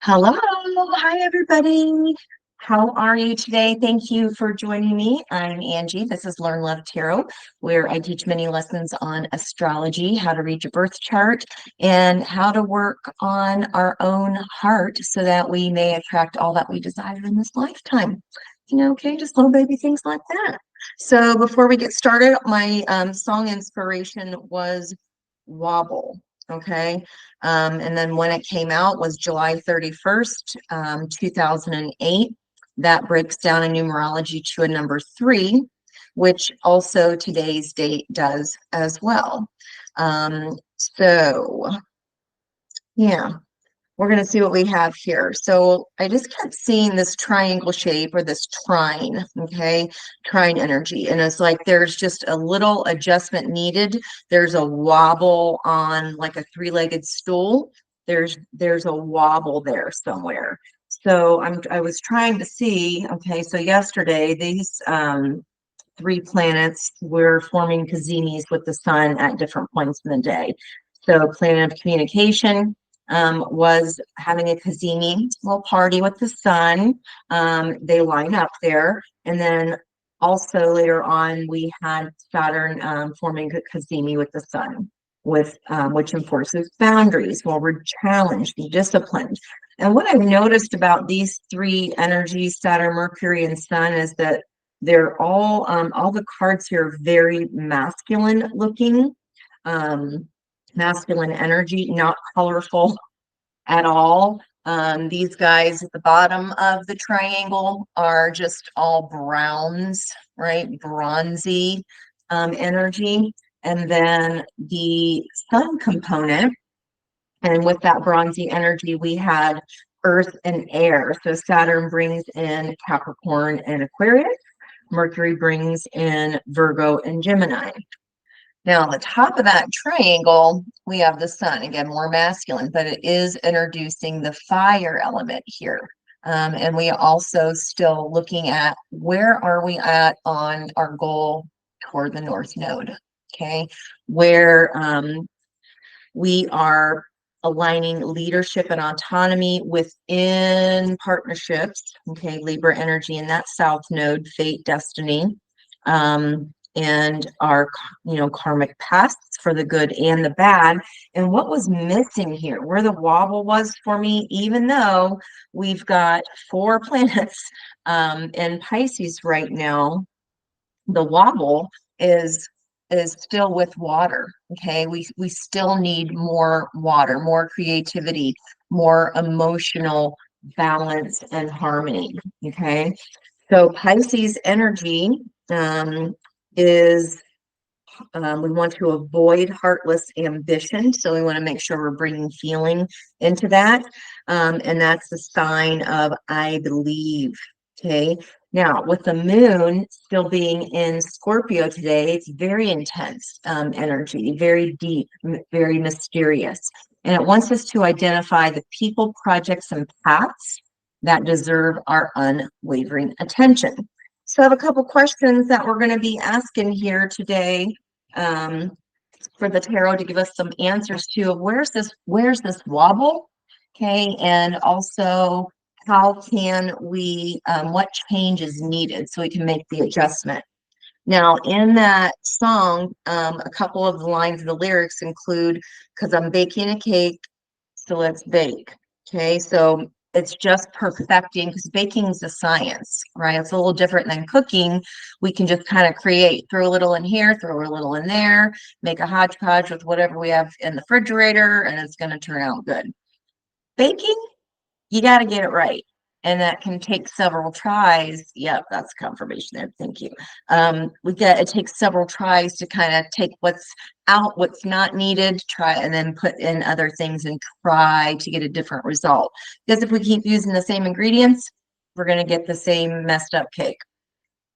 Hello, hi everybody. How are you today? Thank you for joining me. I'm Angie. This is Learn Love Tarot, where I teach many lessons on astrology, how to read your birth chart, and how to work on our own heart so that we may attract all that we desire in this lifetime. Okay, just little baby things like that. So before we get started, my song inspiration was Wobble. Okay. And then when it came out was July 31st, 2008. That breaks down in numerology to a number 3, which also today's date does as well. So yeah, we're going to see what we have here. So I just kept seeing this triangle shape or this trine, okay, trine energy. And it's like there's just a little adjustment needed. There's a wobble on like a 3-legged stool. There's a wobble there somewhere. So I was trying to see, okay, so yesterday these 3 planets were forming cazinis with the sun at different points in the day. So planet of communication, was having a cazimi little party with the sun. They line up there. And then also later on, we had Saturn forming a cazimi with the sun, with which enforces boundaries, where we're challenged and disciplined. And what I've noticed about these 3 energies, Saturn, Mercury, and Sun, is that they're all the cards here are very masculine looking. Masculine energy, not colorful at all. These guys at the bottom of the triangle are just all browns, right? Bronzy energy. And then the sun component, and with that bronzy energy, we had earth and air. So Saturn brings in Capricorn and Aquarius. Mercury brings in Virgo and Gemini. Now, on the top of that triangle, we have the sun, again, more masculine, but it is introducing the fire element here. And we also still looking at where are we at on our goal toward the North Node, okay? Where we are aligning leadership and autonomy within partnerships, okay? Libra energy in that South Node, fate, destiny. And our, karmic pasts for the good and the bad. And what was missing here, where the wobble was for me, even though we've got 4 planets in Pisces right now, the wobble is still with water. Okay, we still need more water, more creativity, more emotional balance and harmony. Okay, so Pisces energy is we want to avoid heartless ambition. So we want to make sure we're bringing feeling into that. And that's the sign of I believe. Okay. Now, with the moon still being in Scorpio today, it's very intense energy, very deep, very mysterious. And it wants us to identify the people, projects, and paths that deserve our unwavering attention. So I have a couple questions that we're going to be asking here today for the tarot to give us some answers to where's this wobble, okay, and also how can we what change is needed so we can make the adjustment. Now, in that song, a couple of the lines of the lyrics include, because I'm baking a cake, so let's bake. Okay, so it's just perfecting, because baking is a science, right? It's a little different than cooking. We can just kind of create, throw a little in here, throw a little in there, make a hodgepodge with whatever we have in the refrigerator, and it's going to turn out good. Baking, you got to get it right. And that can take several tries. Yep, that's confirmation there. Thank you. It takes several tries to kind of take what's out, what's not needed, try, and then put in other things and try to get a different result. Because if we keep using the same ingredients, we're going to get the same messed up cake.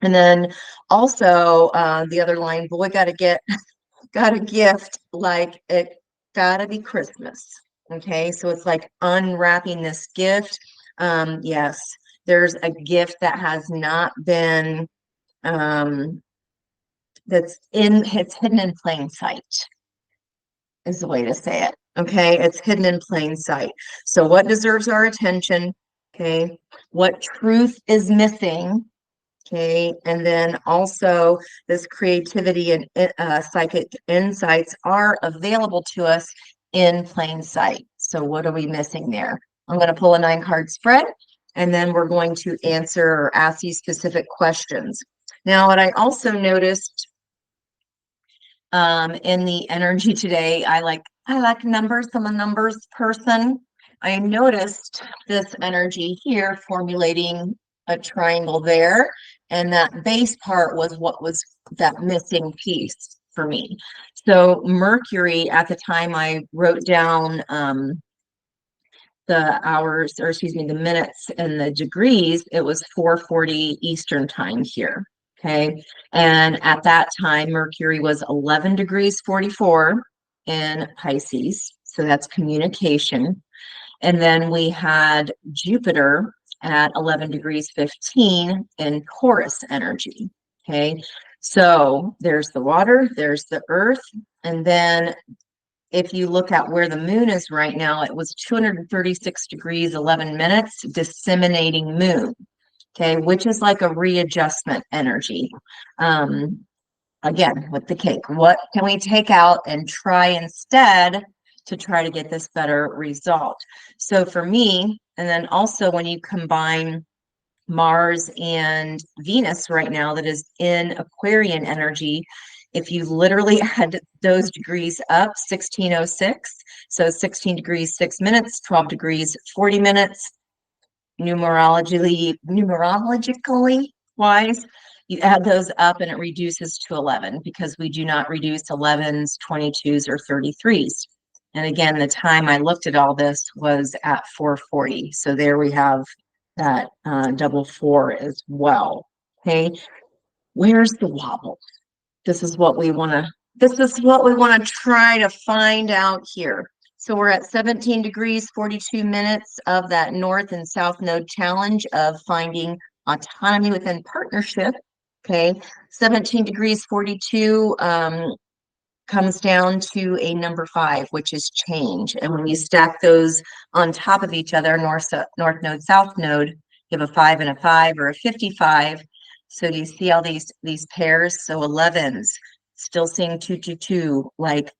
And then also the other line, boy, got a gift, like it got to be Christmas. Okay, so it's like unwrapping this gift. Yes, there's a gift that has not been, it's hidden in plain sight, is the way to say it. Okay, it's hidden in plain sight. So what deserves our attention? Okay, what truth is missing? Okay, and then also this creativity and psychic insights are available to us in plain sight. So what are we missing there? I'm going to pull a 9-card spread, and then we're going to answer or ask these specific questions. Now, what I also noticed in the energy today, I like numbers. I'm a numbers person. I noticed this energy here formulating a triangle there, and that base part was what was that missing piece for me. So Mercury, at the time I wrote down the hours, or excuse me, the minutes and the degrees, it was 4:40 Eastern time here. Okay. And at that time, Mercury was 11 degrees 44 in Pisces. So that's communication. And then we had Jupiter at 11 degrees 15 in Taurus energy. Okay. So there's the water, there's the earth, and then if you look at where the moon is right now, it was 236 degrees 11 minutes, disseminating moon. Okay, which is like a readjustment energy. Again, with the cake, what can we take out and try instead to try to get this better result? So for me, and then also when you combine Mars and Venus right now that is in Aquarian energy, if you literally add those degrees up, 1606, so 16 degrees 6 minutes, 12 degrees 40 minutes, numerologically wise, you add those up and it reduces to 11 because we do not reduce 11s, 22s, or 33s. And again, the time I looked at all this was at 4:40. So there we have that double 4 as well. Okay, where's the wobble? This is what we want to try to find out here. So we're at 17 degrees 42 minutes of that north and south node challenge of finding autonomy within partnership. Okay, 17 degrees 42 comes down to a number 5, which is change. And when you stack those on top of each other, north node, south node, you have a 5 and a 5, or a 55. So you see all these pairs? So 11s, still seeing 222 like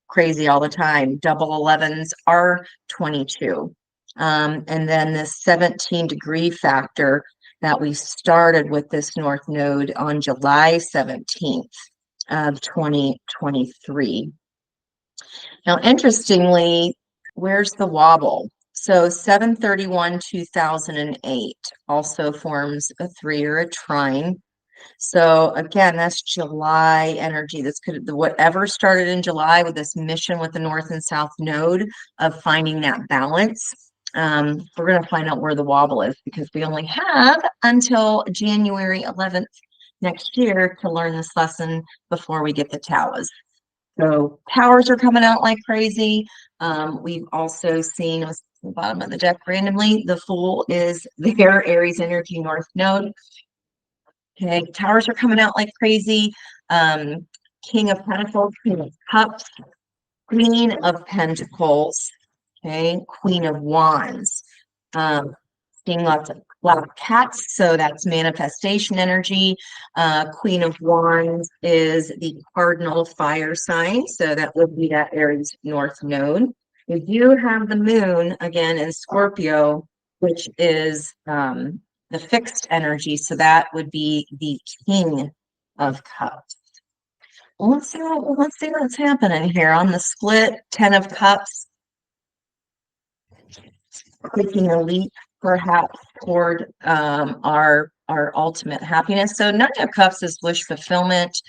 crazy all the time. Double 11s are 22. And then the 17-degree factor that we started with this north node on July 17th of 2023. Now, interestingly, where's the wobble? So 7/31/2008 also forms a 3 or a trine. So again, that's July energy. This could whatever started in July with this mission with the north and south node of finding that balance. We're going to find out where the wobble is because we only have until January 11th next year to learn this lesson before we get the towers. So towers are coming out like crazy. We've also seen the bottom of the deck randomly. The Fool is their Aries energy north node. Okay, towers are coming out like crazy. King of Pentacles, King of Cups, Queen of Pentacles, okay, Queen of Wands. Seeing lots of black cats, so that's manifestation energy. Queen of Wands is the cardinal fire sign, so that would be that Aries north node. We do have the moon again in Scorpio, which is the fixed energy, so that would be the King of Cups. Let's see what's happening here on the split. 10 of Cups, taking a leap perhaps toward our ultimate happiness. So 9 of Cups is wish fulfillment.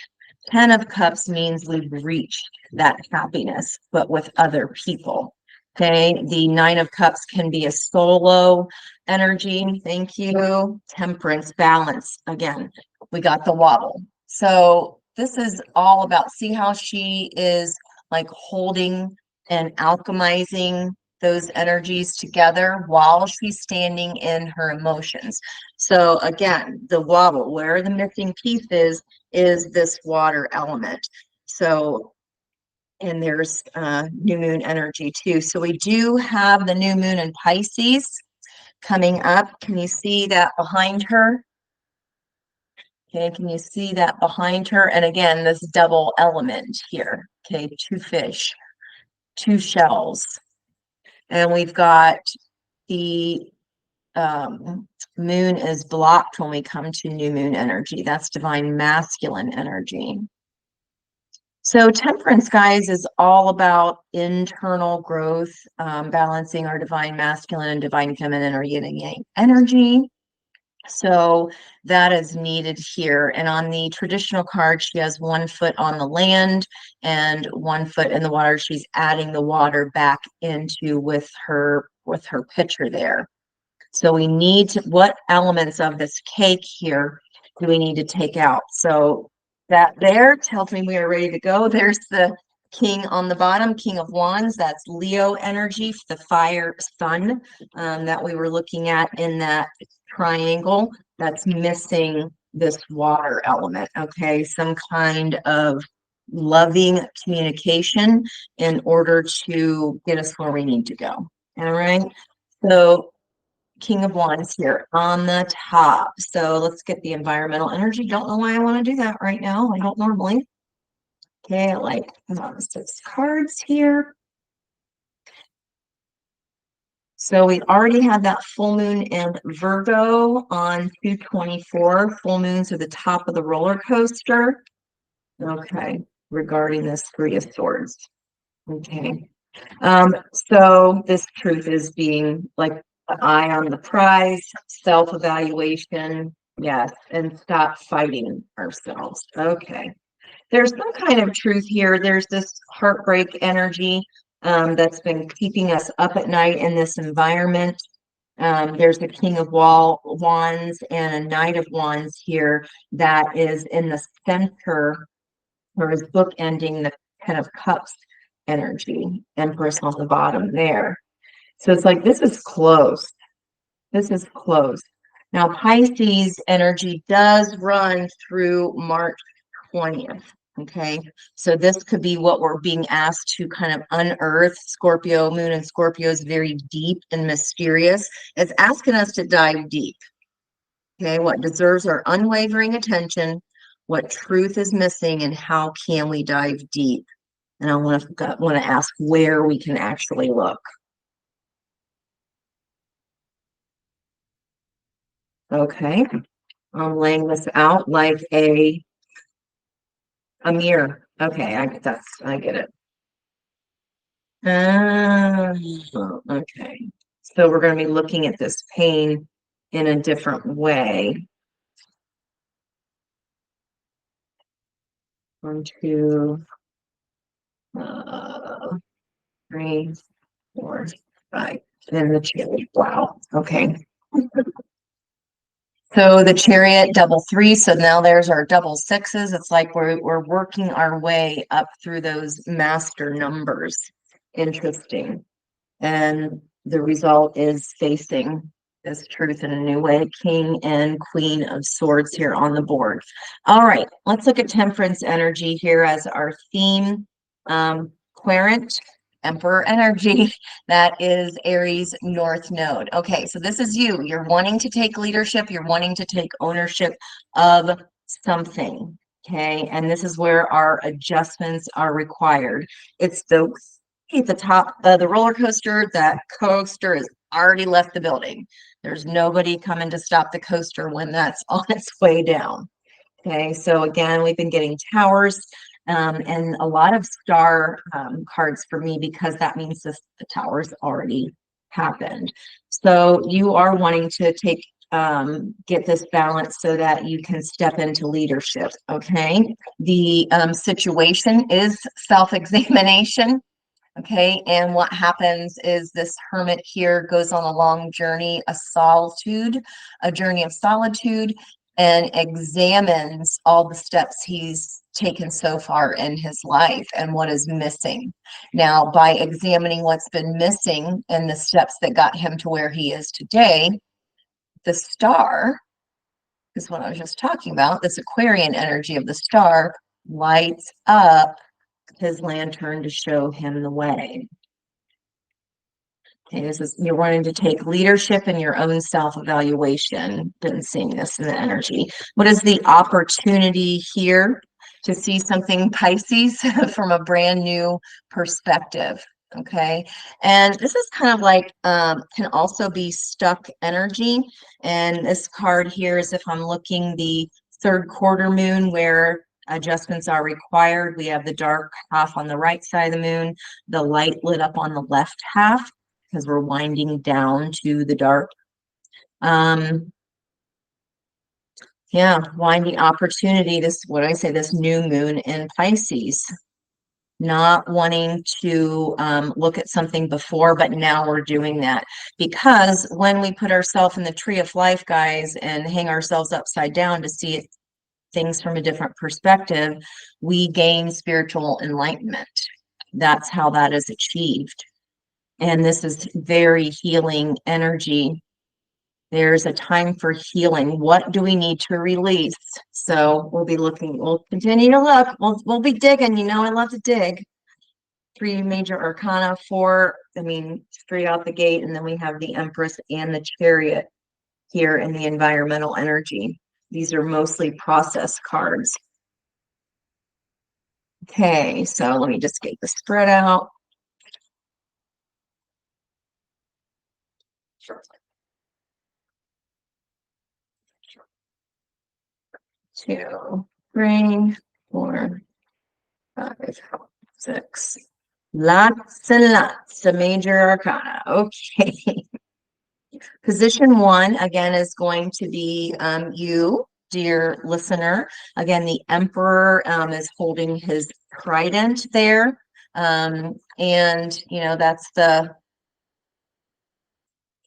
10 of Cups means we've reached that happiness, but with other people. Okay, the 9 of Cups can be a solo energy. Thank you. Temperance, balance. Again, we got the wobble. So this is all about, see how she is like holding and alchemizing those energies together while she's standing in her emotions. So again, the wobble, where the missing piece is this water element. So And there's new moon energy too. So we do have the new moon in Pisces coming up. Can you see that behind her? Okay, can you see that behind her? And again, this double element here. Okay, two fish, two shells. And we've got the moon is blocked when we come to new moon energy. That's divine masculine energy. So temperance, guys, is all about internal growth, balancing our divine masculine and divine feminine or yin and yang energy. So that is needed here. And on the traditional card, she has 1 foot on the land and 1 foot in the water. She's adding the water back into with her pitcher there. So we need to, what elements of this cake here do we need to take out? So that there tells me we are ready to go. There's the king on the bottom, king of wands. That's Leo energy, the fire sun that we were looking at in that triangle. That's missing this water element. Okay, some kind of loving communication in order to get us where we need to go. All right, so King of Wands here on the top. So let's get the environmental energy. Don't know why I want to do that right now. I don't normally. Okay, I like 6 cards here. So we already had that full moon and Virgo on 2/24. Full moons are the top of the roller coaster. Okay, regarding this 3 of Swords. Okay. So this truth is being like the eye on the prize, self-evaluation, yes, and stop fighting ourselves. Okay. There's some kind of truth here. There's this heartbreak energy that's been keeping us up at night in this environment. There's the King of Wands and a Knight of Wands here that is in the center, or is bookending the Ten of Cups energy, Empress on the bottom there. So it's like, this is close. This is close. Now, Pisces energy does run through March 20th. Okay, so this could be what we're being asked to kind of unearth. Scorpio, moon and Scorpio is very deep and mysterious. It's asking us to dive deep. Okay, what deserves our unwavering attention, what truth is missing, and how can we dive deep? And I want to ask where we can actually look. Okay, I'm laying this out like a mirror. Okay, I get it. Okay, so we're going to be looking at this pain in a different way. 1, 2, 3, 4, 5. And the chariot. Wow. Okay. So the chariot, double 3. So now there's our double 6s. It's like we're working our way up through those master numbers. Interesting. And the result is facing this truth in a new way. King and Queen of Swords here on the board. All right, let's look at temperance energy here as our theme. Querent, Emperor energy. That is Aries North Node. Okay, so this is you. You're wanting to take leadership. You're wanting to take ownership of something. Okay, and this is where our adjustments are required. It's at the top of the roller coaster. That coaster has already left the building. There's nobody coming to stop the coaster when that's on its way down. Okay, so again, we've been getting towers and a lot of star cards for me, because that means the towers already happened. So you are wanting to take get this balance so that you can step into leadership. Okay, the situation is self-examination. Okay, and what happens is this hermit here goes on a long journey, a journey of solitude, and examines all the steps he's taken so far in his life and what is missing. Now, by examining what's been missing and the steps that got him to where he is today, the star is what I was just talking about. This Aquarian energy of the star lights up his lantern to show him the way. Okay, this is, you're wanting to take leadership in your own self-evaluation. Been seeing this in the energy. What is the opportunity here to see something, Pisces, from a brand new perspective? Okay, and this is kind of like can also be stuck energy. And this card here is if I'm looking the third quarter moon where adjustments are required. We have the dark half on the right side of the moon, the light lit up on the left half, because we're winding down to the dark. Yeah, winding opportunity. This, what do I say? This new moon in Pisces. Not wanting to look at something before, but now we're doing that. Because when we put ourselves in the tree of life, guys, and hang ourselves upside down to see it, things from a different perspective, we gain spiritual enlightenment. That's how that is achieved. And this is very healing energy. There's a time for healing. What do we need to release? So we'll be looking, we'll continue to look. We'll be digging. You know, I love to dig. 3 major arcana, 4, I mean, straight out the gate. And then we have the Empress and the Chariot here in the environmental energy. These are mostly process cards. Okay, so let me just get the spread out. Sure. 2, 3, 4, 5, 6. Lots and lots of major arcana. Okay. Position 1, again, is going to be you, dear listener. Again, the Emperor is holding his trident there. And, you know, that's the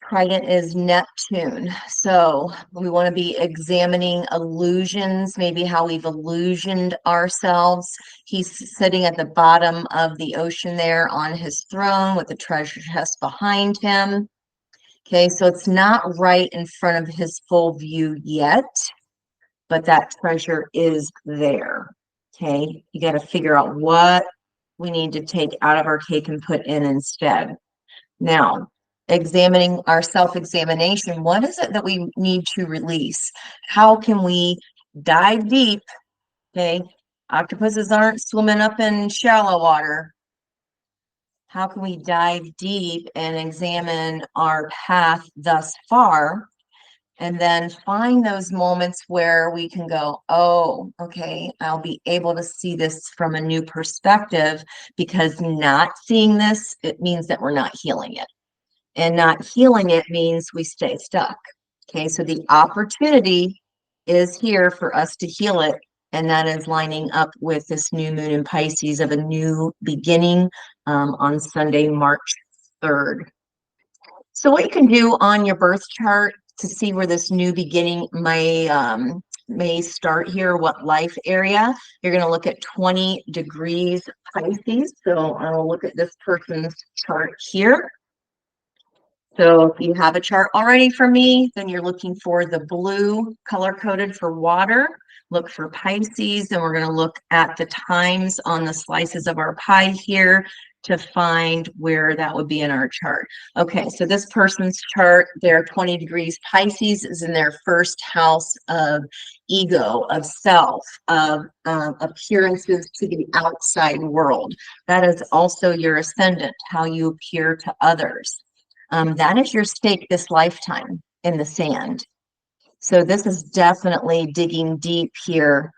trident is Neptune. So we want to be examining illusions, maybe how we've illusioned ourselves. He's sitting at the bottom of the ocean there on his throne with the treasure chest behind him. Okay, so it's not right in front of his full view yet, but that treasure is there. Okay, you got to figure out what we need to take out of our cake and put in instead. Now, examining our self-examination, what is it that we need to release? How can we dive deep? Okay, octopuses aren't swimming up in shallow water. How can we dive deep and examine our path thus far? And then find those moments where we can go, oh, okay, I'll be able to see this from a new perspective, because not seeing this, it means that we're not healing it. And not healing it means we stay stuck. Okay, so the opportunity is here for us to heal it. And that is lining up with this new moon in Pisces of a new beginning on Sunday, March 3rd. So what you can do on your birth chart to see where this new beginning may start here, what life area, you're going to look at 20 degrees Pisces. So I'll look at this person's chart here. So if you have a chart already for me, then you're looking for the blue color coded for water. Look for Pisces, and we're going to look at the times on the slices of our pie here to find where that would be in our chart. Okay, so this person's chart, their 20 degrees Pisces is in their first house of ego, of self, of appearances to the outside world. That is also your ascendant, how you appear to others. That is your stake this lifetime in the sand. So this is definitely digging deep here,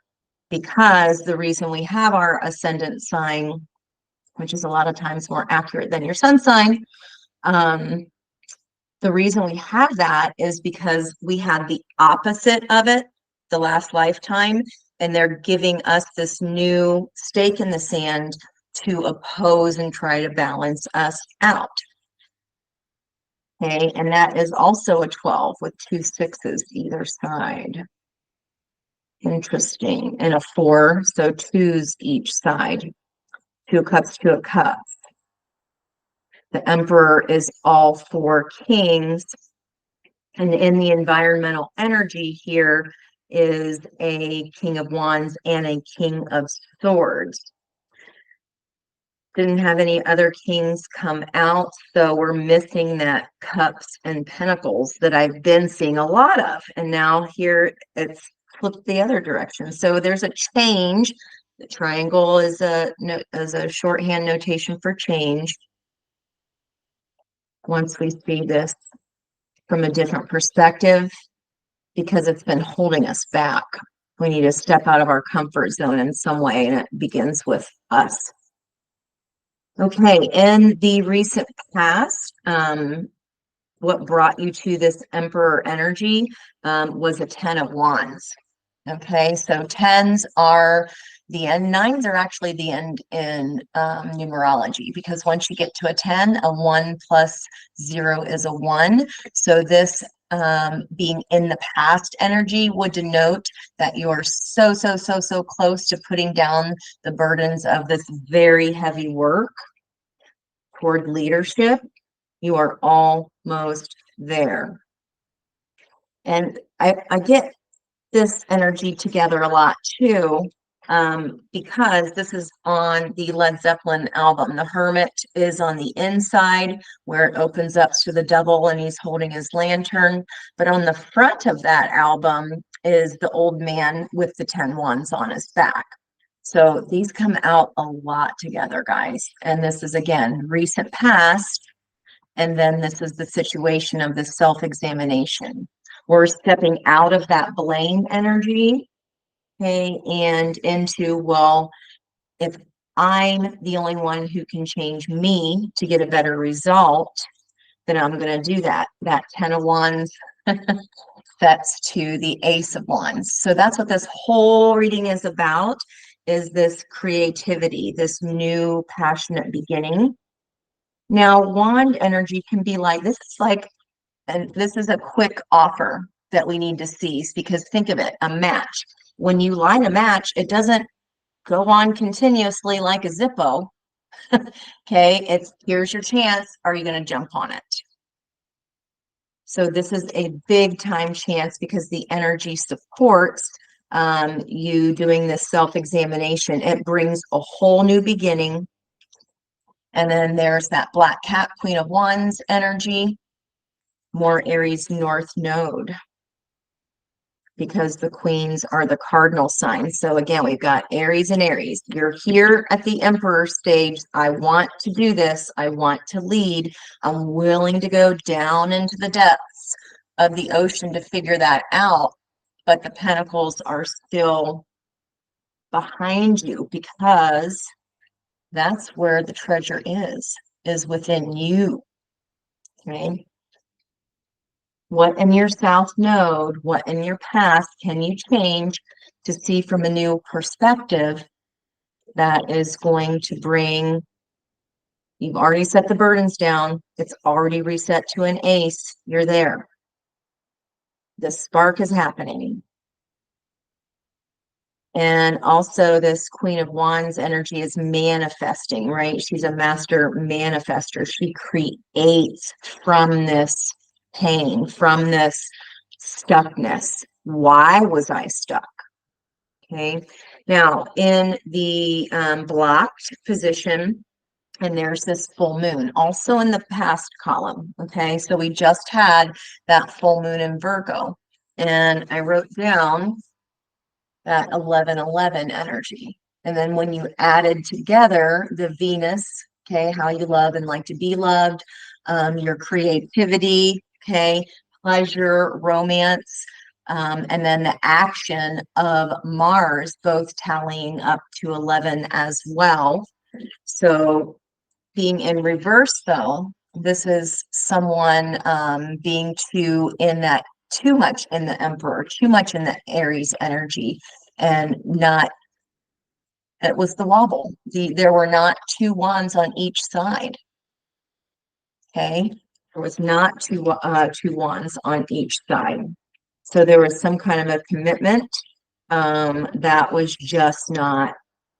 because the reason we have our ascendant sign, which is a lot of times more accurate than your sun sign, the reason we have that is because we had the opposite of it the last lifetime, and they're giving us this new stake in the sand to oppose and try to balance us out. Okay, and that is also a 12 with 2 6s either side. Interesting. And a 4, so 2s each side. 2 cups, 2 of cups. The Emperor is all 4 kings. And in the environmental energy here is a King of Wands and a King of Swords. Didn't have any other kings come out, so we're missing that cups and pentacles that I've been seeing a lot of, and now here it's flipped the other direction. So there's a change. The triangle is a shorthand notation for change. Once we see this from a different perspective, because it's been holding us back, we need to step out of our comfort zone in some way, and it begins with us. Okay, in the recent past, what brought you to this Emperor energy was a 10 of Wands. Okay, so 10s are the end. 9s are actually the end in numerology, because once you get to a 10, a 1 plus 0 is a 1. So this being in the past energy would denote that you're so close to putting down the burdens of this very heavy work toward leadership. You are almost there. And I get this energy together a lot too, because this is on the Led Zeppelin album. The Hermit is on the inside where it opens up to the devil and he's holding his lantern. But on the front of that album is the old man with the 10 wands on his back. So these come out a lot together, guys. And this is, again, recent past. And then this is the situation of the self-examination. We're stepping out of that blame energy, okay, and into, well, if I'm the only one who can change me to get a better result, then I'm going to do that. That 10 of Wands sets to the Ace of Wands. So that's what this whole reading is about, is this creativity, this new passionate beginning. Now, wand energy can be like, this is like, and this is a quick offer that we need to seize, because think of it, a match. When you light a match, it doesn't go on continuously like a Zippo. Okay, it's here's your chance. Are you going to jump on it? So this is a big time chance, because the energy supports you doing this self-examination. It brings a whole new beginning. And then there's that Black Cat, Queen of Wands energy. More Aries North Node, because the queens are the cardinal signs. So again, we've got Aries and Aries. You're here at the Emperor stage. I want to do this. I want to lead. I'm willing to go down into the depths of the ocean to figure that out. But the Pentacles are still behind you, because that's where the treasure is within you. Okay. What in your South Node, what in your past can you change to see from a new perspective that is going to bring, you've already set the burdens down, it's already reset to an ace, you're there. The spark is happening. And also this Queen of Wands energy is manifesting, right? She's a master manifester. She creates from this pain, from this stuckness. Why was I stuck? Okay. Now, in the blocked position, and there's this full moon, also in the past column. Okay. So we just had that full moon in Virgo. And I wrote down that 11-11 energy. And then when you added together the Venus, okay, how you love and like to be loved, your creativity, okay, pleasure, romance, and then the action of Mars, both tallying up to 11 as well. So being in reverse, though, this is someone being too much in the Emperor, too much in the Aries energy, and not, it was the wobble. There were not two wands on each side. Okay, there was not two wands on each side. So there was some kind of a commitment that was just not,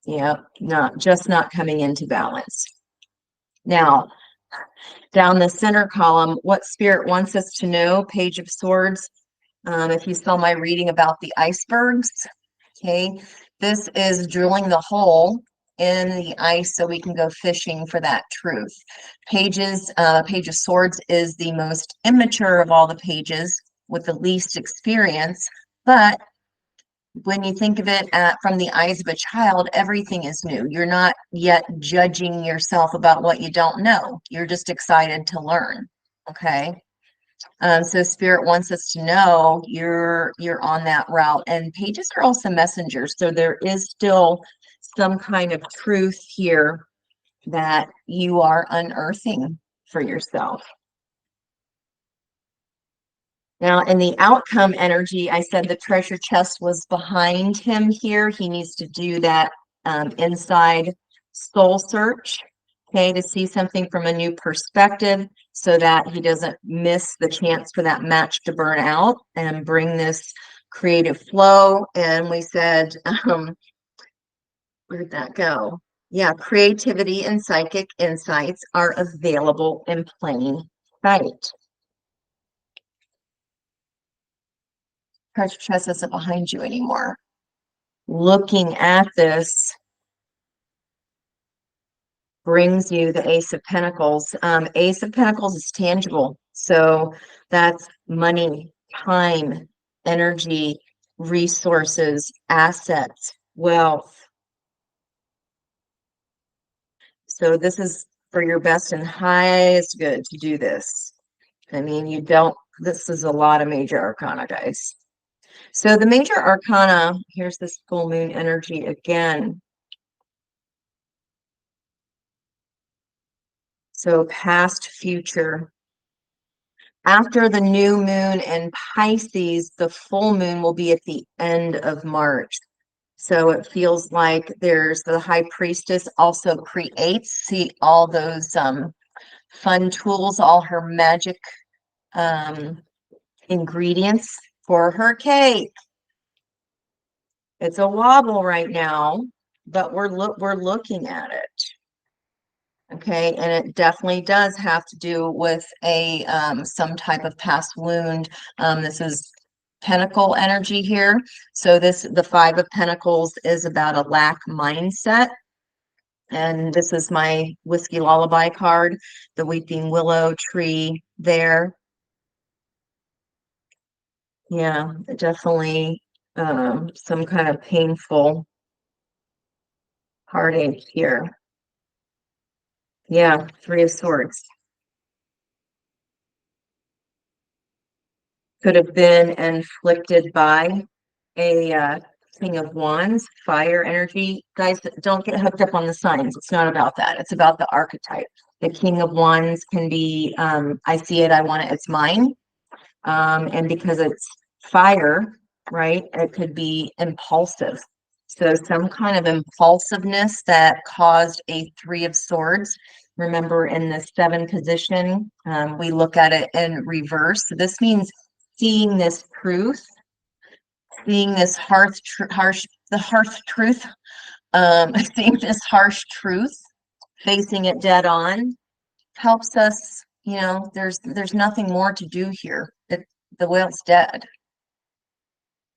not coming into balance. Now, down the center column, what Spirit wants us to know, Page of Swords. If you saw my reading about the icebergs, okay, this is drilling the hole in the ice so we can go fishing for that truth. Page of Swords is the most immature of all the pages with the least experience, but when you think of it from the eyes of a child, everything is new. You're not yet judging yourself about what you don't know. You're just excited to learn. Okay. So Spirit wants us to know you're on that route. And pages are also messengers. So there is still some kind of truth here that you are unearthing for yourself. Now, in the outcome energy, I said the treasure chest was behind him here. He needs to do that inside soul search, okay, to see something from a new perspective so that he doesn't miss the chance for that match to burn out and bring this creative flow. And we said, where'd that go? Yeah, creativity and psychic insights are available in plain sight. Treasure chest isn't behind you anymore. Looking at this brings you the Ace of Pentacles. Ace of Pentacles is tangible. So that's money, time, energy, resources, assets, wealth. So this is for your best and highest good to do this. I mean, this is a lot of Major Arcana, guys. So the Major Arcana, here's this full moon energy again. So past, future. After the new moon in Pisces, the full moon will be at the end of March. So it feels like there's the high priestess also creates, see all those fun tools, all her magic ingredients for her cake. It's a wobble right now, but we're looking at it. Okay, and it definitely does have to do with a some type of past wound. This is Pentacle energy here. So the Five of Pentacles is about a lack mindset. And this is my Whiskey Lullaby card, the Weeping Willow tree there. Yeah, definitely some kind of painful heartache here. Yeah, Three of Swords. Could have been inflicted by a King of Wands, fire energy. Guys, don't get hooked up on the signs. It's not about that. It's about the archetype. The King of Wands can be, I see it, I want it, it's mine. And because it's fire, right, it could be impulsive. So some kind of impulsiveness that caused a Three of Swords. Remember, in the 7 position, we look at it in reverse. So this means seeing this truth, seeing this harsh truth, seeing this harsh truth, facing it dead on, helps us. There's nothing more to do here. The whale's dead.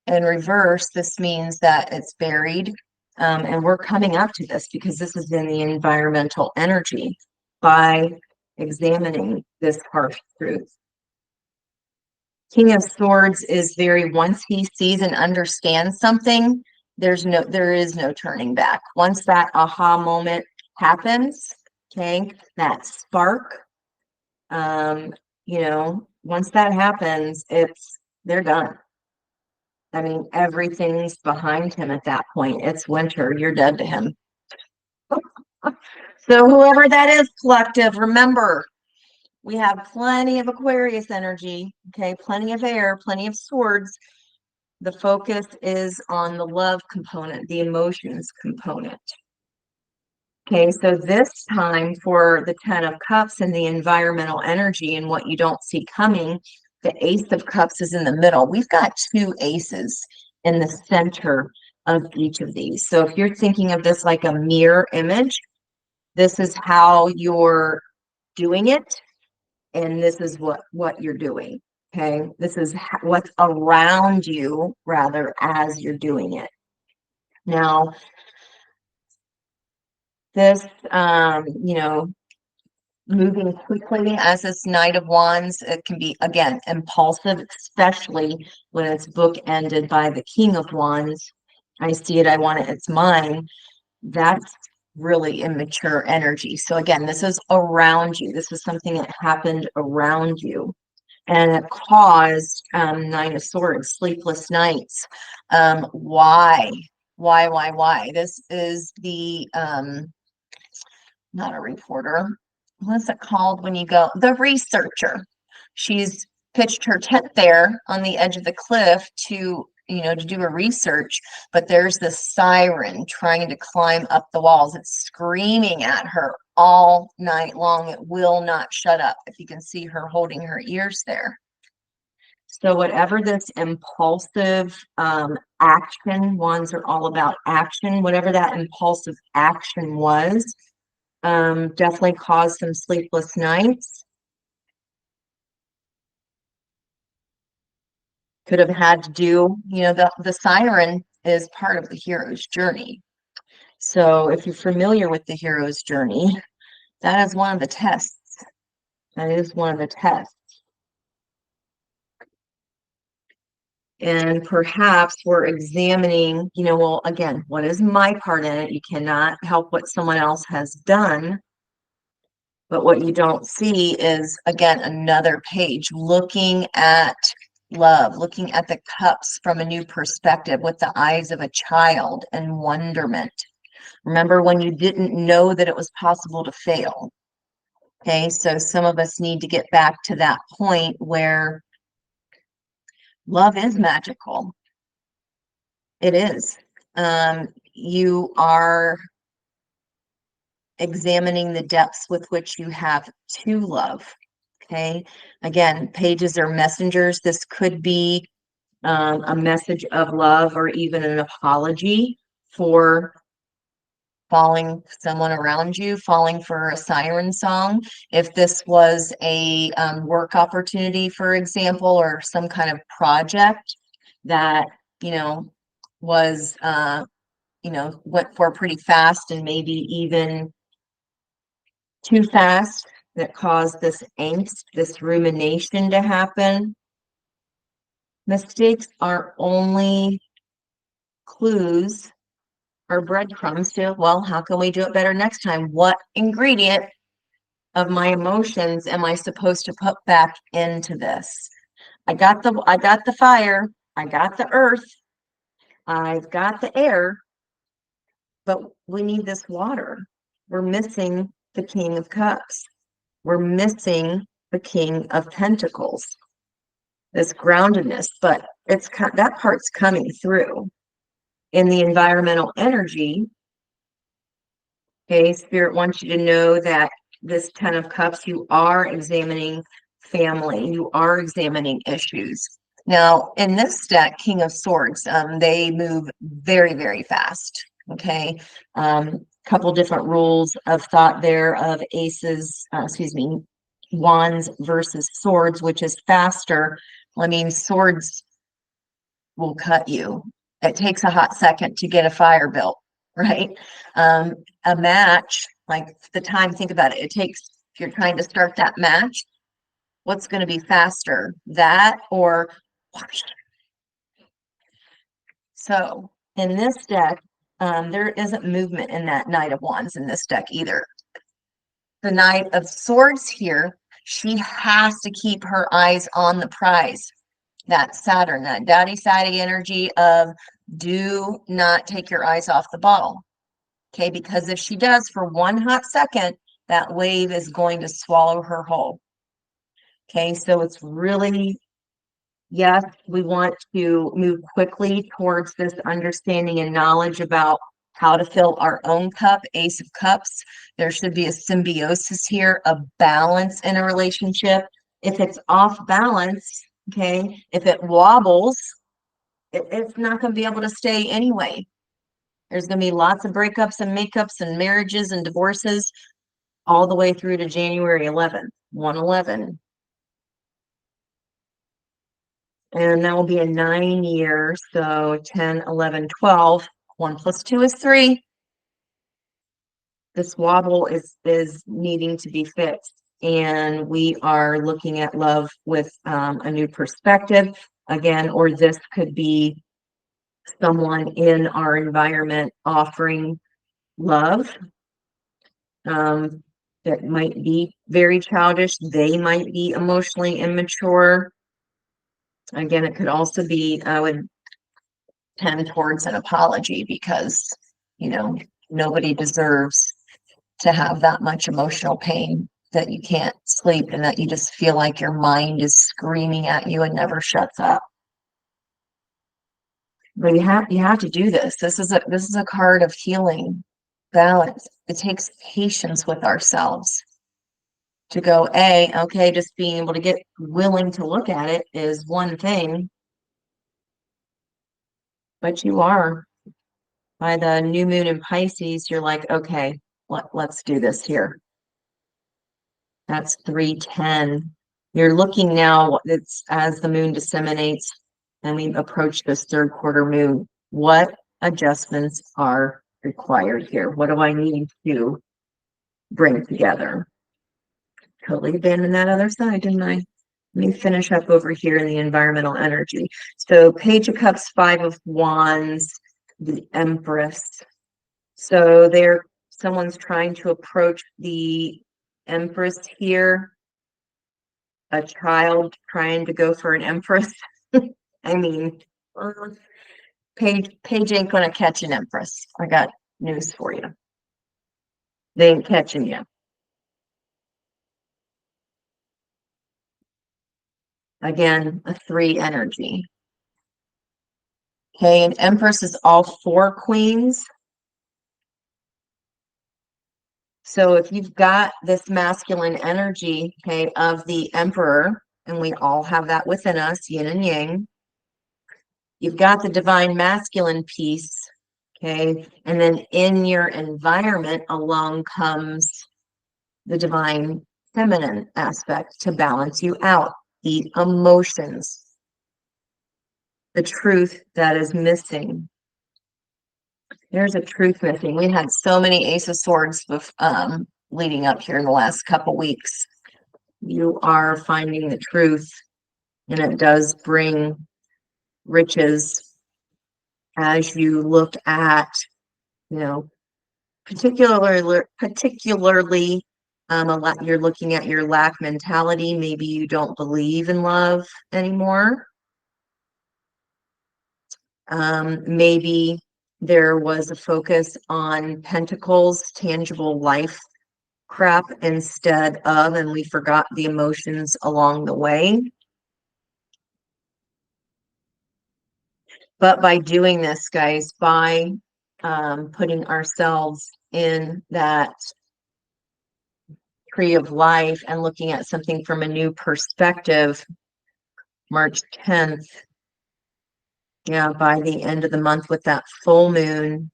In reverse, this means that it's buried, and we're coming up to this because this is in the environmental energy by examining this harsh truth. King of Swords is once he sees and understands something, there is no turning back. Once that aha moment happens, okay, that spark, once that happens, they're done. I mean, everything's behind him at that point. It's winter. You're dead to him. So whoever that is, collective, remember, we have plenty of Aquarius energy, okay? Plenty of air, plenty of swords. The focus is on the love component, the emotions component. Okay, so this time for the 10 of Cups and the environmental energy and what you don't see coming, the Ace of Cups is in the middle. We've got 2 aces in the center of each of these. So if you're thinking of this like a mirror image, this is how you're doing it, and this is what you're doing. Okay, this is what's around you rather as you're doing it. Now, this, you know, moving quickly as this Knight of Wands. It can be, again, impulsive, especially when it's bookended by the King of Wands. I see it, I want it, it's mine. That's really immature energy. So again, this is around you. This is something that happened around you. And it caused Nine of Swords, sleepless nights. Why? Why? This is the not a reporter. What's it called when you go? The researcher. She's pitched her tent there on the edge of the cliff to, you know, to do a research, but there's this siren trying to climb up the walls. It's screaming at her all night long. It will not shut up. If you can see her holding her ears there. So whatever this impulsive action, ones are all about action, whatever that impulsive action was, definitely caused some sleepless nights. Could have had to do, you know, the siren is part of the hero's journey. So if you're familiar with the hero's journey, that is one of the tests. That is one of the tests. And perhaps we're examining, you know, well, again, what is my part in it? You cannot help what someone else has done. But what you don't see is, again, another page looking at love, looking at the cups from a new perspective with the eyes of a child and wonderment. Remember when you didn't know that it was possible to fail? Okay, so some of us need to get back to that point where love is magical. It is. You are examining the depths with which you have to love. Okay, again, pages are messengers. This could be a message of love or even an apology for falling someone around you, falling for a siren song. If this was a work opportunity, for example, or some kind of project that, you know, was, you know, went for pretty fast and maybe even too fast, that caused this angst, this rumination to happen. Mistakes are only clues or breadcrumbs to, well, how can we do it better next time? What ingredient of my emotions am I supposed to put back into this? I got the fire, I got the earth, I've got the air, but we need this water. We're missing the King of Cups. We're missing the King of Pentacles. This groundedness, but it's that part's coming through in the environmental energy. Okay, Spirit wants you to know that this Ten of Cups, you are examining family, you are examining issues. Now, in this deck, King of Swords, they move very, very fast. Okay, couple different rules of thought there of aces, excuse me, wands versus swords, which is faster. I mean, swords will cut you. It takes a hot second to get a fire built, right? A match, like the time, think about it. It takes, if you're trying to start that match, what's going to be faster, that or whoosh? So in this deck, there isn't movement in that Knight of Wands in this deck either. The Knight of Swords here, she has to keep her eyes on the prize. That Saturn, that daddy saddy energy of do not take your eyes off the ball. Okay, because if she does for one hot second, that wave is going to swallow her whole. Okay, so it's really, yes, we want to move quickly towards this understanding and knowledge about how to fill our own cup, Ace of Cups. There should be a symbiosis here, a balance in a relationship. If it's off balance, okay, if it wobbles, it's not going to be able to stay anyway. There's going to be lots of breakups and makeups and marriages and divorces all the way through to January 11th, 111. And that will be a 9 year, so 10, 11, 12. 1 plus 2 is 3. this wobble is needing to be fixed, and we are looking at love with a new perspective again, or this could be someone in our environment offering love that might be very childish. They might be emotionally immature. Again, it could also be, I would tend towards an apology, because, you know, nobody deserves to have that much emotional pain that you can't sleep and that you just feel like your mind is screaming at you and never shuts up. But you have to do this. This is a card of healing, balance. It takes patience with ourselves to go, okay, just being able to get willing to look at it is one thing, but you are, by the new moon in Pisces, you're like, okay, let's do this here. That's 310. You're looking now, it's as the moon disseminates and we approach this third quarter moon, what adjustments are required here? What do I need to bring together? Totally abandoned that other side, didn't I? Let me finish up over here in the environmental energy. So Page of Cups, Five of Wands, the Empress. So someone's trying to approach the Empress here. A child trying to go for an Empress. I mean, Paige ain't gonna catch an Empress. I got news for you. They ain't catching you. Again, a 3 energy. Okay, and Empress is all 4 queens. So if you've got this masculine energy, okay, of the Emperor, and we all have that within us, yin and yang, you've got the divine masculine piece, okay, and then in your environment along comes the divine feminine aspect to balance you out, the emotions, the truth that is missing. There's a truth missing. We had so many Ace of Swords leading up here in the last couple weeks. You are finding the truth, and it does bring riches as you look at, you know, particularly you're looking at your lack mentality. Maybe you don't believe in love anymore. Maybe there was a focus on Pentacles, tangible life crap instead of, and we forgot the emotions along the way. But by doing this, guys, by putting ourselves in that tree of life and looking at something from a new perspective, March 10th, yeah, by the end of the month with that full moon.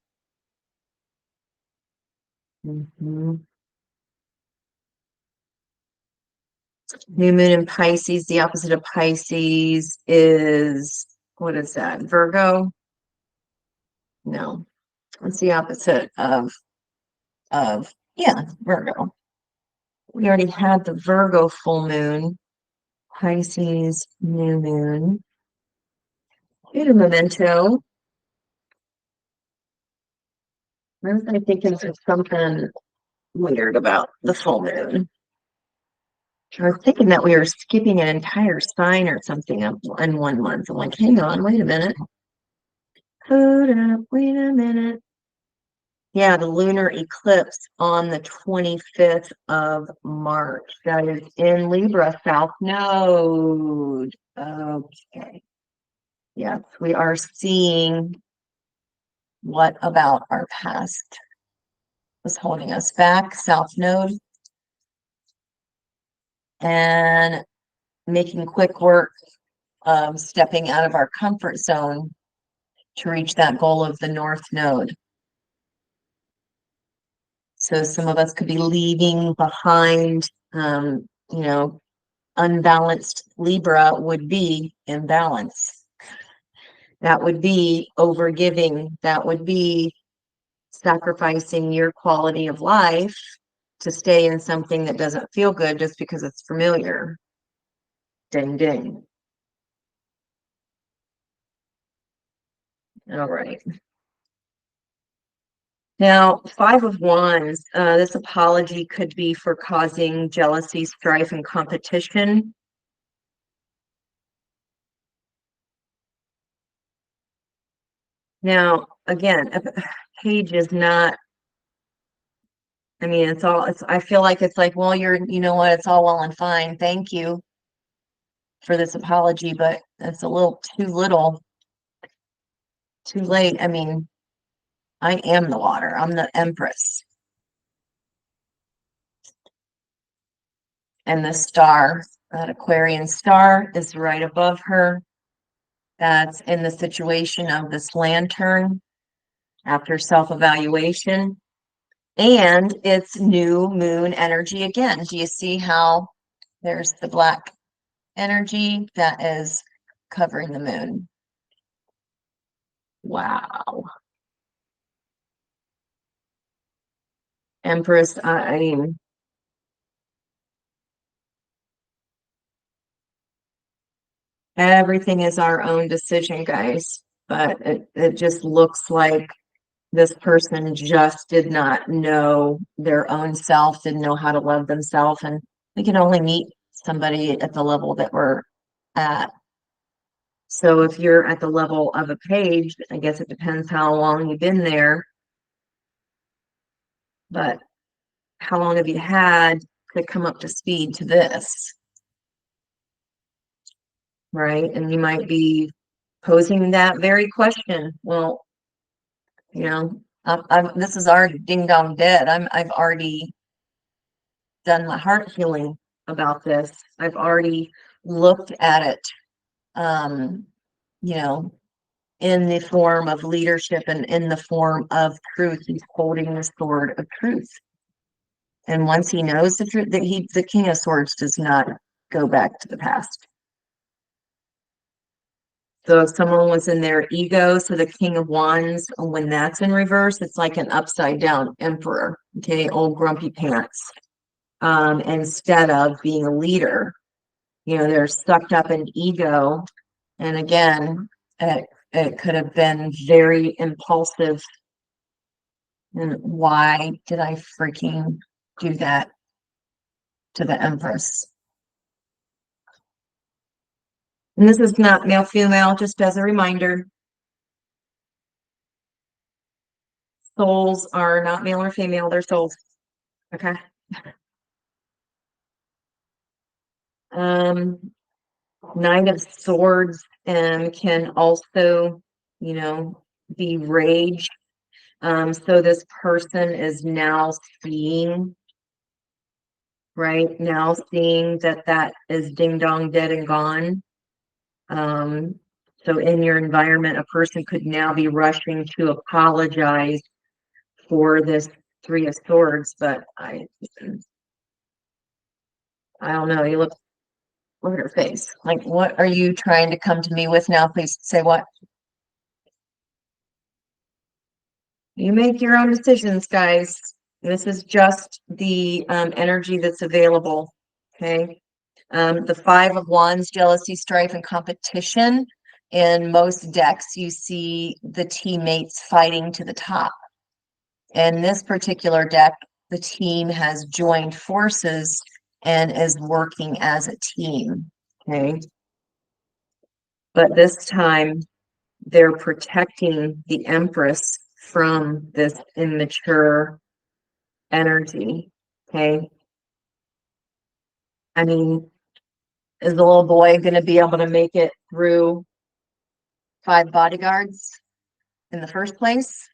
New moon in Pisces, the opposite of Pisces is, what is that, Virgo? No, it's the opposite of yeah, Virgo. We already had the Virgo full moon, Pisces new moon. Get a memento. I was thinking of something weird about the full moon. I was thinking that we were skipping an entire sign or something in 1 month. I'm like, hang on, wait a minute. Hold up, wait a minute. Yeah, the lunar eclipse on the 25th of March. That is in Libra, South Node. Okay. Yes, we are seeing what about our past was holding us back, South Node, and making quick work of stepping out of our comfort zone to reach that goal of the North Node. So some of us could be leaving behind, you know, unbalanced Libra would be imbalance. That would be overgiving. That would be sacrificing your quality of life to stay in something that doesn't feel good just because it's familiar. Ding, ding. All right. Now, Five of Wands, this apology could be for causing jealousy, strife, and competition. Now, again, a page is not, I mean, I feel like it's like, well, you know what, it's all well and fine. Thank you for this apology, but it's a little too little, too late. I mean, I am the water. I'm the Empress. And the star, that Aquarian star is right above her. That's in the situation of this lantern after self-evaluation. And it's new moon energy again. Do you see how there's the black energy that is covering the moon? Wow. Empress, I mean, everything is our own decision, guys. But it just looks like this person just did not know their own self, didn't know how to love themselves. And we can only meet somebody at the level that we're at. So if you're at the level of a page, I guess it depends how long you've been there. But how long have you had to come up to speed to this? Right? And you might be posing that very question. Well, you know, this is already ding dong dead. I've already done my heart healing about this. I've already looked at it, you know, in the form of leadership and in the form of truth. He's holding the sword of truth. And once he knows the truth, that the King of Swords does not go back to the past. So if someone was in their ego, so the King of Wands, when that's in reverse, it's like an upside down emperor, okay, old grumpy pants. Instead of being a leader, you know, they're sucked up in ego. And again, it could have been very impulsive. And why did I freaking do that to the Empress? And this is not male, female, just as a reminder. Souls are not male or female, they're souls. Okay. Um, Knight of Swords can also, you know, be rage. So this person is now seeing, right? Now seeing that is ding dong dead and gone. So in your environment, a person could now be rushing to apologize for this Three of Swords, but I don't know. You look at her face. Like, what are you trying to come to me with now? Please say what. You make your own decisions, guys. This is just the energy that's available. Okay. The Five of Wands, jealousy, strife, and competition. In most decks, you see the teammates fighting to the top. In this particular deck, the team has joined forces and is working as a team. Okay. But this time, they're protecting the Empress from this immature energy. Okay. I mean, is the little boy going to be able to make it through 5 bodyguards in the first place?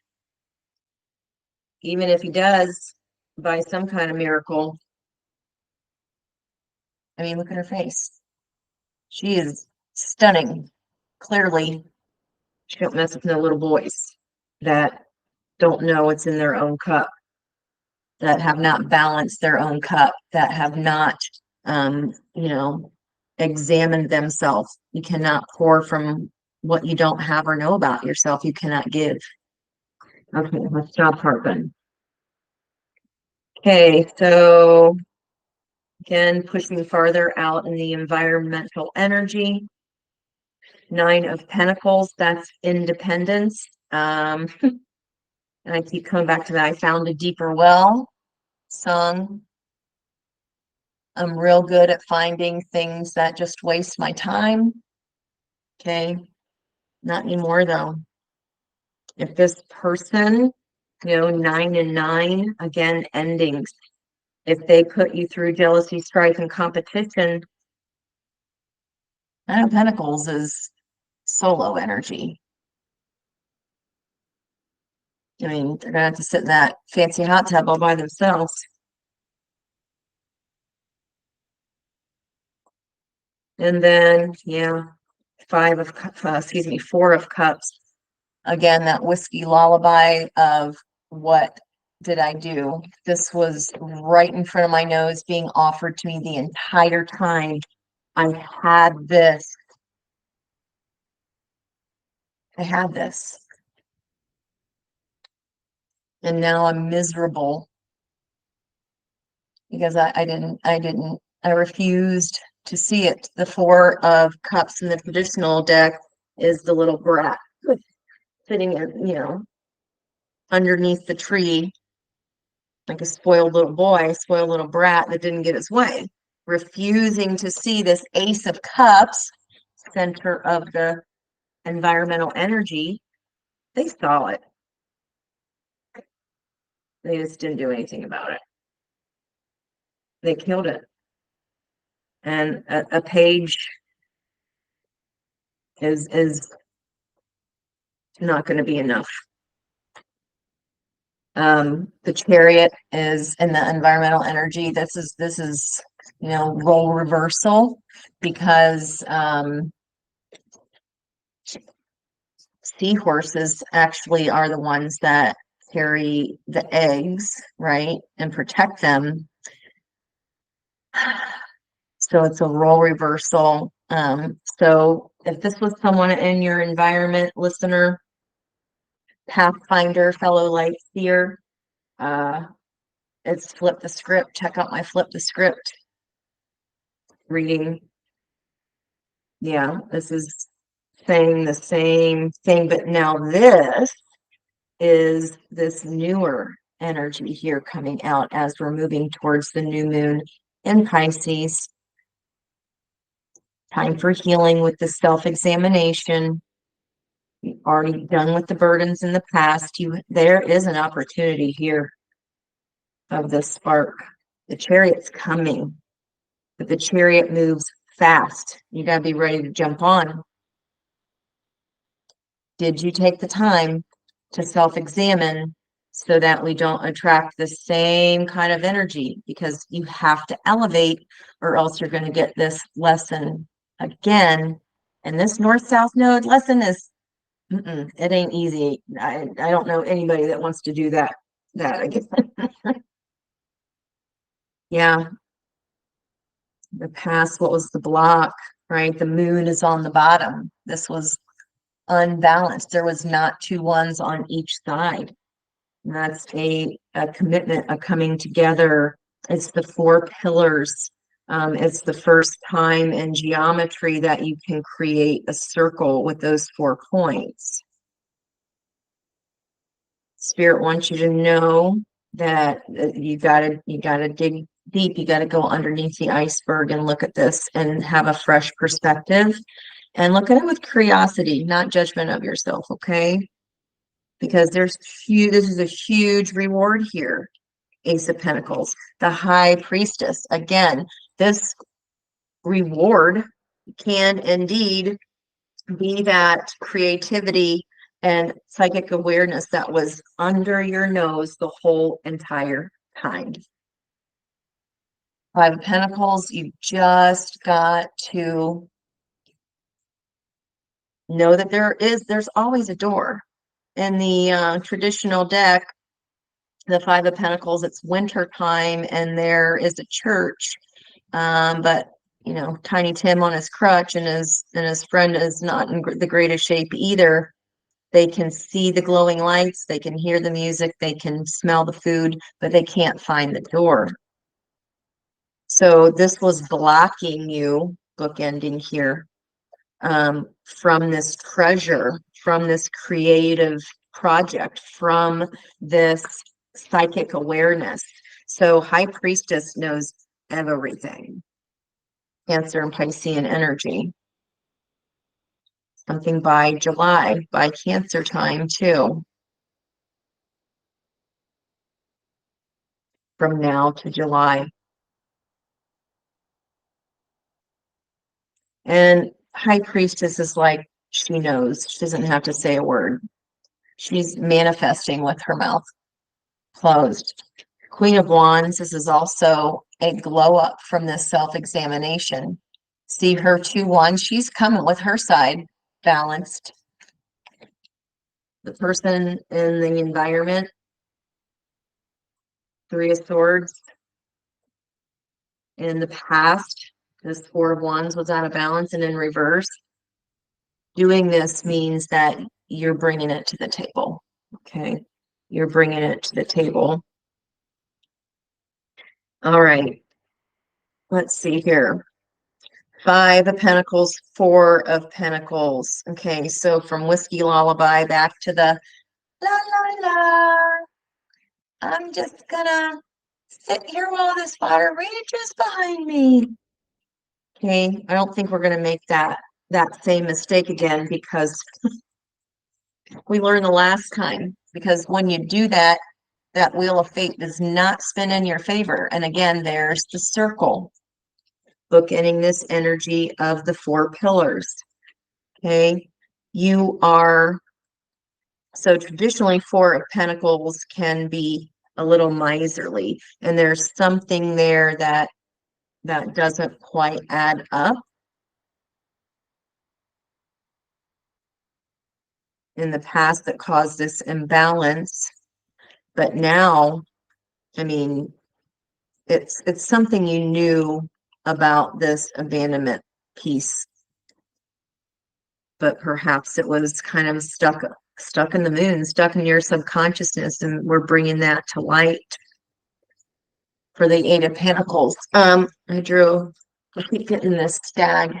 Even if he does, by some kind of miracle. I mean, look at her face. She is stunning. Clearly, she don't mess with no little boys that don't know what's in their own cup, that have not balanced their own cup, that have not, you know, examined themselves. You cannot pour from what you don't have or know about yourself. You cannot give. Okay, let's stop harping. Okay, so again, pushing farther out in the environmental energy. 9 of Pentacles, that's independence. And I keep coming back to that. I found a deeper well song. I'm real good at finding things that just waste my time. Okay, not anymore though. If this person, 9 and 9, again, endings. If they put you through jealousy, strife, and competition, 9 of Pentacles is solo energy. I mean, they're gonna have to sit in that fancy hot tub all by themselves. And then, yeah, 4 of Cups. Again, that whiskey lullaby of what did I do? This was right in front of my nose being offered to me the entire time. I had this. I had this. And now I'm miserable because I refused to see it. The 4 of Cups in the traditional deck is the little brat sitting in, underneath the tree, like a spoiled little boy, spoiled little brat that didn't get his way, refusing to see this Ace of Cups, center of the environmental energy. They saw it. They just didn't do anything about it. They killed it. And a page is not going to be enough. The Chariot is in the environmental energy. This is role reversal, because seahorses actually are the ones that carry the eggs, right, and protect them. So it's a role reversal. So if this was someone in your environment, listener, Pathfinder, fellow light seer, it's Flip the Script. Check out my Flip the Script reading. Yeah, this is saying the same thing, but now this is this newer energy here coming out as we're moving towards the new moon in Pisces. Time for healing with the self-examination. You've already done with the burdens in the past. There is an opportunity here of the spark. The Chariot's coming, but the Chariot moves fast. You got to be ready to jump on. Did you take the time to self-examine so that we don't attract the same kind of energy? Because you have to elevate, or else you're going to get this lesson again. And this north-south node lesson is, it ain't easy. I don't know anybody that wants to do that again. Yeah. The past, what was the block, right? The moon is on the bottom. This was unbalanced. There was not 2 ones on each side. And that's a commitment, a coming together. It's the 4 pillars. It's the first time in geometry that you can create a circle with those 4 points. Spirit wants you to know that you gotta dig deep. You gotta go underneath the iceberg and look at this and have a fresh perspective, and look at it with curiosity, not judgment of yourself. Okay, because this is a huge reward here. Ace of Pentacles, the High Priestess. Again, this reward can indeed be that creativity and psychic awareness that was under your nose the whole entire time. 5 of Pentacles, you just got to know that there's always a door. In the traditional deck, the 5 of Pentacles, it's winter time and there is a church, but Tiny Tim on his crutch and his friend is not in the greatest shape either. They can see the glowing lights, they can hear the music, they can smell the food, but they can't find the door. So this was blocking you, bookending here, from this treasure, from this creative project, from this psychic awareness. So High Priestess knows everything. Cancer and Piscean energy. Something by July, by Cancer time too. From now to July. And High Priestess is like, she knows. She doesn't have to say a word. She's manifesting with her mouth closed. Queen of Wands, this is also a glow up from this self-examination. See her 2-1, she's coming with her side balanced. The person in the environment, 3 of Swords. In the past, this 4 of Wands was out of balance and in reverse. Doing this means that you're bringing it to the table. Okay, you're bringing it to the table. All right, let's see here. 5 of Pentacles, 4 of Pentacles. Okay, so from Whiskey Lullaby back to the la la la. I'm just gonna sit here while this water rages behind me. Okay, I don't think we're gonna make that same mistake again, because we learned the last time. Because when you do that, that wheel of fate does not spin in your favor. And again, there's the circle, bookending this energy of the 4 pillars. Okay, you are, so traditionally 4 of Pentacles can be a little miserly, and there's something there that doesn't quite add up in the past that caused this imbalance. But now, I mean, it's something you knew about this abandonment piece, but perhaps it was kind of stuck in the moon, stuck in your subconsciousness, and we're bringing that to light. For the 8 of Pentacles, I keep getting this stag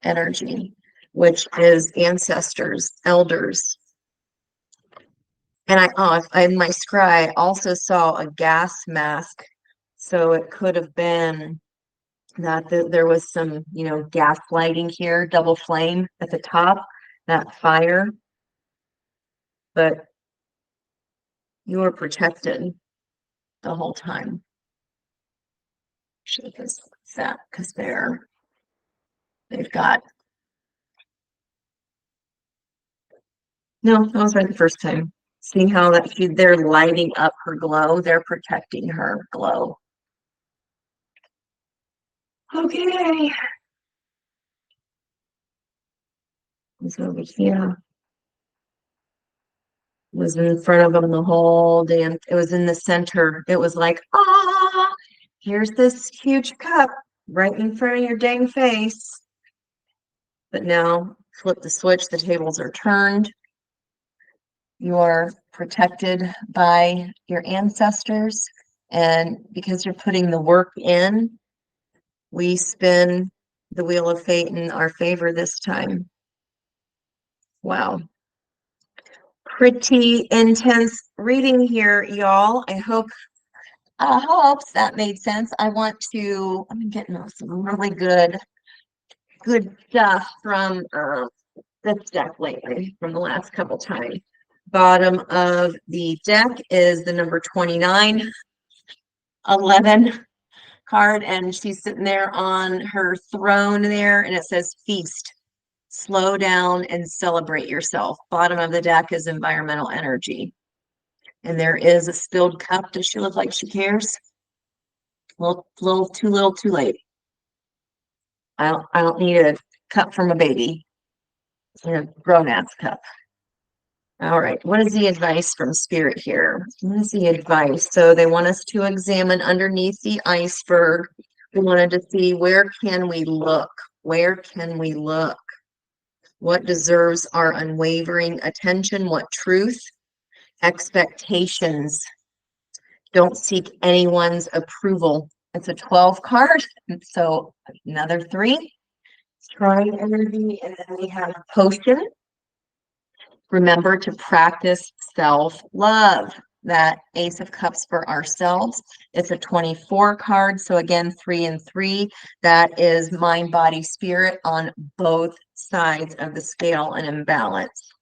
energy, which is ancestors, elders. And in my scry, I also saw a gas mask. So it could have been that there was some, gas lighting here, double flame at the top, that fire. But you were protected the whole time. Should have that, because they've got, no, that was right the first time. See how they're lighting up her glow, they're protecting her glow. Okay. It's over here. Was in front of them the whole damn, it was in the center. It was like, here's this huge cup right in front of your dang face. But now, flip the switch, the tables are turned. You're protected by your ancestors, and because you're putting the work in, we spin the wheel of fate in our favor this time. Wow. Pretty intense reading here, y'all. I hope that made sense. I'm getting some really good stuff from this deck lately, from the last couple times. Bottom of the deck is the number 29, 11 card, and she's sitting there on her throne there, and it says feast. Slow down and celebrate yourself. Bottom of the deck is environmental energy. And there is a spilled cup. Does she look like she cares? Little too late. I don't need a cup from a baby. A grown-ass cup. All right. What is the advice from Spirit here? What is the advice? So they want us to examine underneath the iceberg. We wanted to see, where can we look? Where can we look? What deserves our unwavering attention? What truth? Expectations. Don't seek anyone's approval. It's a 12 card. So another 3. Trine energy. And then we have potion. Remember to practice self-love. That Ace of Cups for ourselves. It's a 24 card. So again, 3 and 3. That is mind, body, spirit on both sides of the scale and imbalance.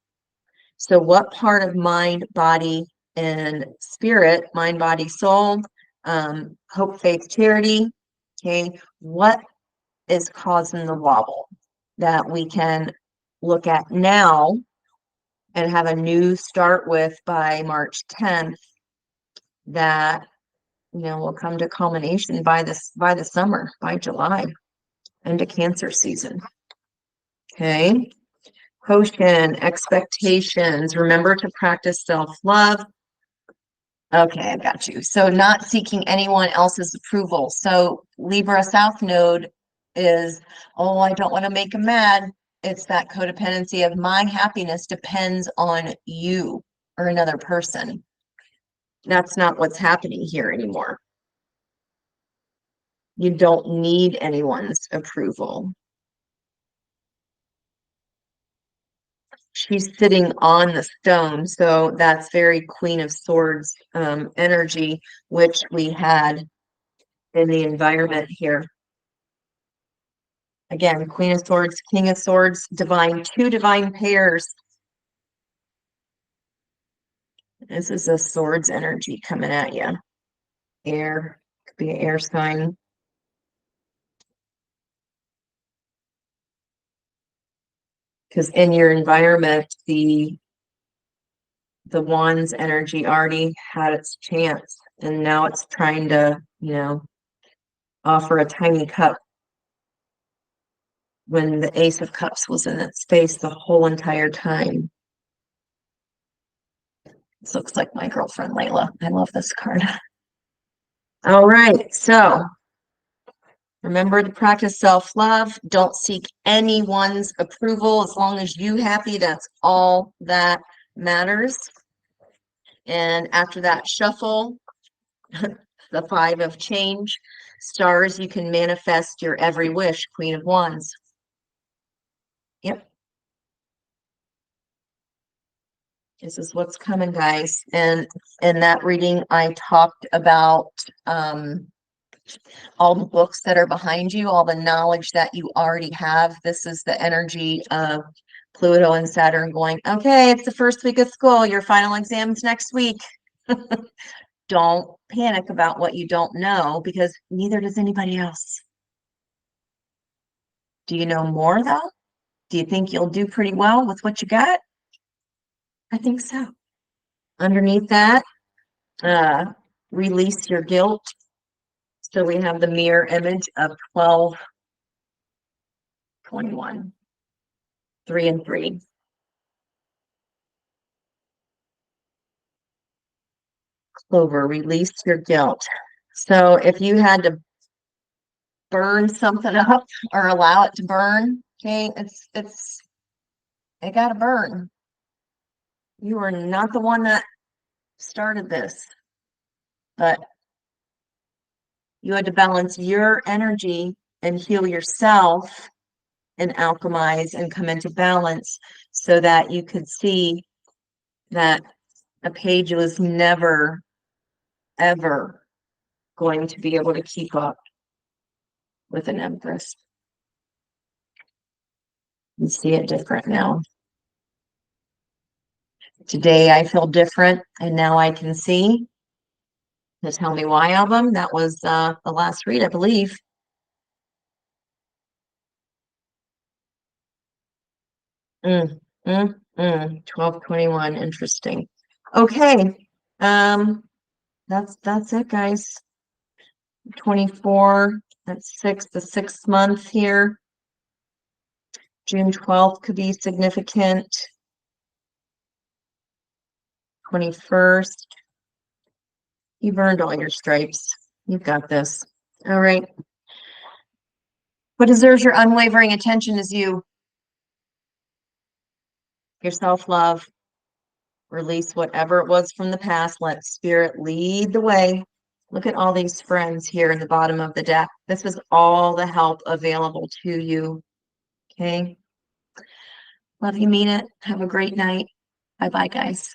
So what part of mind, body, and spirit, mind, body, soul, hope, faith, charity, okay, what is causing the wobble that we can look at now and have a new start with by March 10th that, you know, will come to culmination by the summer, by July, into Cancer season. Okay. Potion, expectations. Remember to practice self-love. Okay, I got you. So not seeking anyone else's approval. So Libra South Node is, oh, I don't want to make him mad. It's that codependency of my happiness depends on you or another person. That's not what's happening here anymore. You don't need anyone's approval. She's sitting on the stone, so that's very Queen of Swords energy, which we had in the environment here. Again, Queen of Swords, King of Swords, divine, 2 divine pairs. This is a swords energy coming at you. Air, could be an air sign. Because in your environment, the Wands energy already had its chance, and now it's trying to, you know, offer a tiny cup when the Ace of Cups was in its space the whole entire time. This looks like my girlfriend Layla. I love this card. All right, so remember to practice self-love. Don't seek anyone's approval. As long as you're happy, that's all that matters. And after that shuffle, the 5 of change, stars, you can manifest your every wish, Queen of Wands. Yep. This is what's coming, guys. And in that reading, I talked about all the books that are behind you, all the knowledge that you already have. This is the energy of Pluto and Saturn going, okay, it's the first week of school. Your final exam's next week. Don't panic about what you don't know, because neither does anybody else. Do you know more, though? Do you think you'll do pretty well with what you got? I think so. Underneath that, release your guilt. So we have the mirror image of 12, 21, 3 and 3. Clover, release your guilt. So if you had to burn something up or allow it to burn, okay, it got to burn. You are not the one that started this, but you had to balance your energy and heal yourself and alchemize and come into balance so that you could see that a page was never, ever going to be able to keep up with an Empress. You see it different now. Today I feel different, and now I can see. The Tell Me Why album, that was the last read, I believe. Mm, 1221, interesting. Okay, that's it, guys. 24, that's the 6th month here. June 12th could be significant. 21st. You've earned all your stripes. You've got this. All right. What deserves your unwavering attention is you. your self-love. Release whatever it was from the past. Let spirit lead the way. Look at all these friends here in the bottom of the deck. This is all the help available to you. Okay. Love you, mean it. Have a great night. Bye-bye, guys.